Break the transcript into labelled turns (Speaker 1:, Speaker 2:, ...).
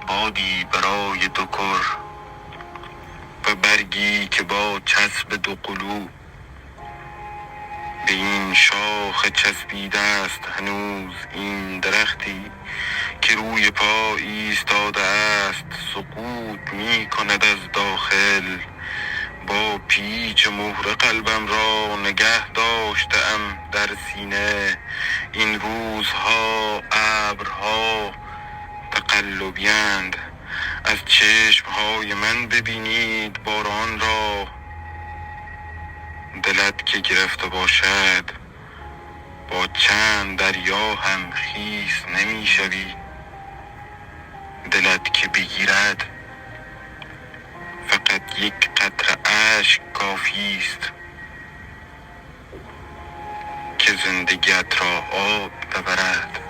Speaker 1: بادی برای دو کر و برگی که با چسب دو قلو به این شاخ چسبیده است هنوز این درختی که روی پا ایستاده است. سقوط می کند از داخل، با پیچ مهر قلبم را نگه داشتم در سینه. این روزها ابرها تقلبی‌اند، از چشمهای من ببینید باران را. دلت که گرفته باشد با چند دریا هم خیس نمی شوی. دلت که بگیرد فقط یک قطره اشک کافی است که زندگیت را آب ببرد.